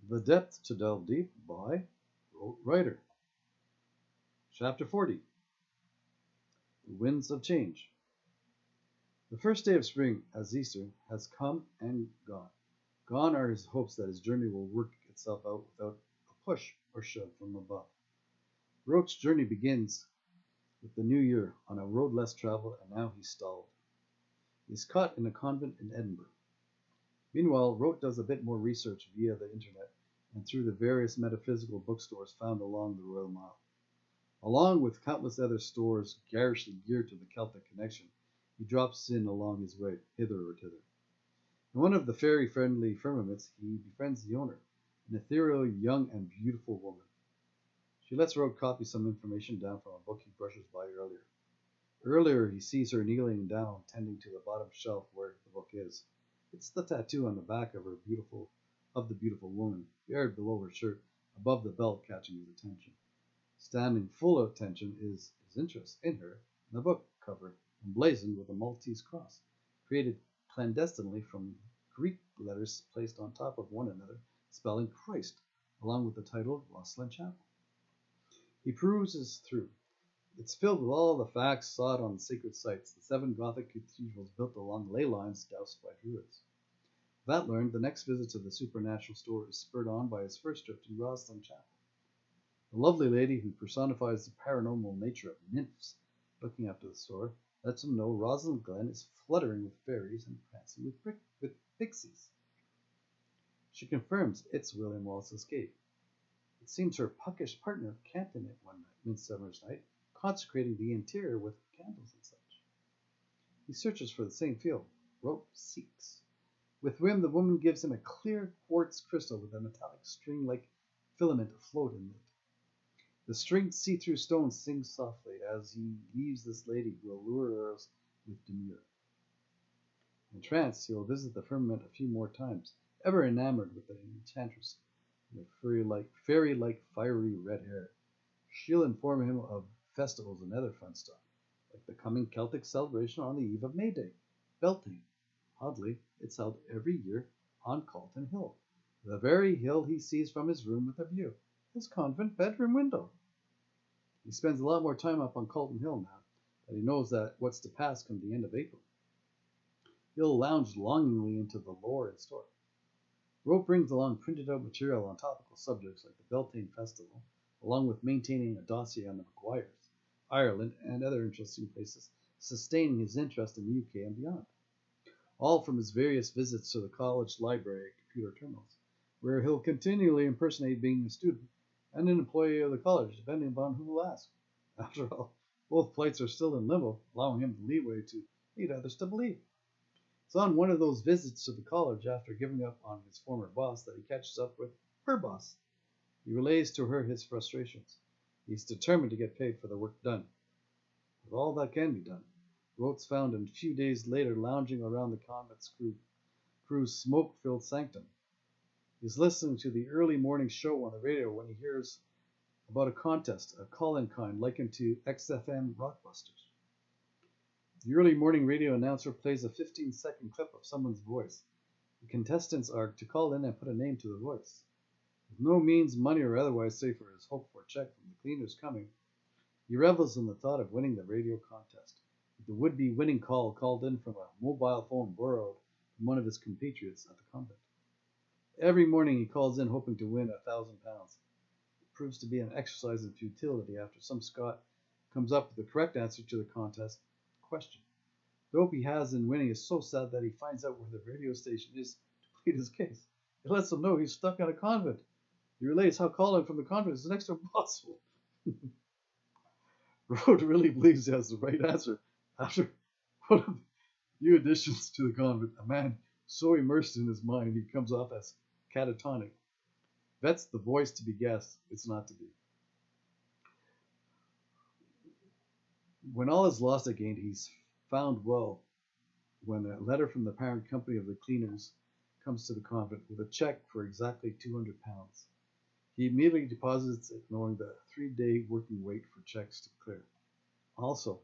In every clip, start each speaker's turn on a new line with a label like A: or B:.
A: The Depth to Delve Deep by Rote Writer. Chapter 40. The Winds of Change. The first day of spring, as Easter, has come and gone. Gone are his hopes that his journey will work itself out without a push or shove from above. Rote's journey begins with the new year on a road less traveled, and now he's stalled. He's caught in a convent in Edinburgh. Meanwhile, Rote does a bit more research via the internet and through the various metaphysical bookstores found along the Royal Mile. Along with countless other stores garishly geared to the Celtic connection, he drops in along his way, hither or thither. In one of the fairy-friendly firmaments, he befriends the owner, an ethereal, young, and beautiful woman. She lets Rote copy some information down from a book he brushes by earlier. Earlier, he sees her kneeling down, tending to the bottom shelf where the book is. It's the tattoo on the back of the beautiful woman, bared below her shirt, above the belt, catching his attention. Standing full of attention is his interest in her and the book cover, emblazoned with a Maltese cross, created clandestinely from Greek letters placed on top of one another, spelling Christ, along with the title Rosslyn Chapel. He peruses through. It's filled with all the facts sought on the sacred sites, the 7 Gothic cathedrals built along ley lines doused by druids. That learned, the next visit to the supernatural store is spurred on by his first trip to Rosslyn Chapel. The lovely lady who personifies the paranormal nature of nymphs looking after the store lets him know Rosalind Glen is fluttering with fairies and prancing with pixies. She confirms it's William Wallace's cave. It seems her puckish partner camped in it one midsummer's night, consecrating the interior with candles and such. He searches for the same field. Rote seeks. With whim, the woman gives him a clear quartz crystal with a metallic string-like filament afloat in it. The stringed see-through stone sings softly as he leaves this lady who will lure us with demure. Entranced, he will visit the firmament a few more times, ever enamored with the enchantress and her fairy-like fiery red hair. She'll inform him of festivals and other fun stuff, like the coming Celtic celebration on the eve of May Day, Beltane. Oddly, it's held every year on Calton Hill, the very hill he sees from his room with a view, his convent bedroom window. He spends a lot more time up on Calton Hill now that he knows that what's to pass come the end of April. He'll lounge longingly into the lore in store. Rote brings along printed out material on topical subjects like the Beltane Festival, along with maintaining a dossier on the Maguires, Ireland, and other interesting places, sustaining his interest in the UK and beyond. All from his various visits to the college library and computer terminals, where he'll continually impersonate being a student and an employee of the college, depending upon who will ask. After all, both plights are still in limbo, allowing him the leeway to lead others to believe. It's on one of those visits to the college, after giving up on his former boss, that he catches up with her boss. He relays to her his frustrations. He's determined to get paid for the work done. With all that can be done, Rote's found a few days later lounging around the convent's crew's smoke-filled sanctum. He's listening to the early morning show on the radio when he hears about a contest, a call-in kind likened to XFM Rockbusters. The early morning radio announcer plays a 15-second clip of someone's voice. The contestants are to call in and put a name to the voice. With no means, money or otherwise, save for his hoped-for check from the cleaners coming, he revels in the thought of winning the radio contest, with the would-be winning called in from a mobile phone borrowed from one of his compatriots at the convent. Every morning he calls in hoping to win £1,000. It proves to be an exercise in futility after some Scot comes up with the correct answer to the contest question. The hope he has in winning is so sad that he finds out where the radio station is to plead his case. It lets him know he's stuck at a convent. He relates how calling from the convent is next to impossible. Rote really believes he has the right answer after one of the new additions to the convent, a man so immersed in his mind he comes off as catatonic. That's the voice to be guessed. It's not to be. When all is lost again, he's found well when a letter from the parent company of the cleaners comes to the convent with a check for exactly £200. He immediately deposits it, knowing the 3-day working wait for checks to clear. Also,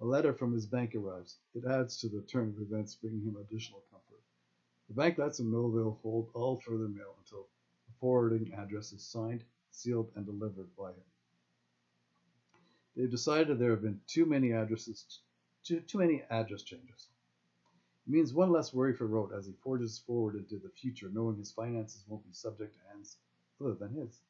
A: a letter from his bank arrives. It adds to the turn of events, bringing him additional comfort. The bank lets him know they'll hold all further mail until the forwarding address is signed, sealed, and delivered by him. They've decided there have been too many address changes. It means one less worry for Rote as he forges forward into the future, knowing his finances won't be subject to hands other than his.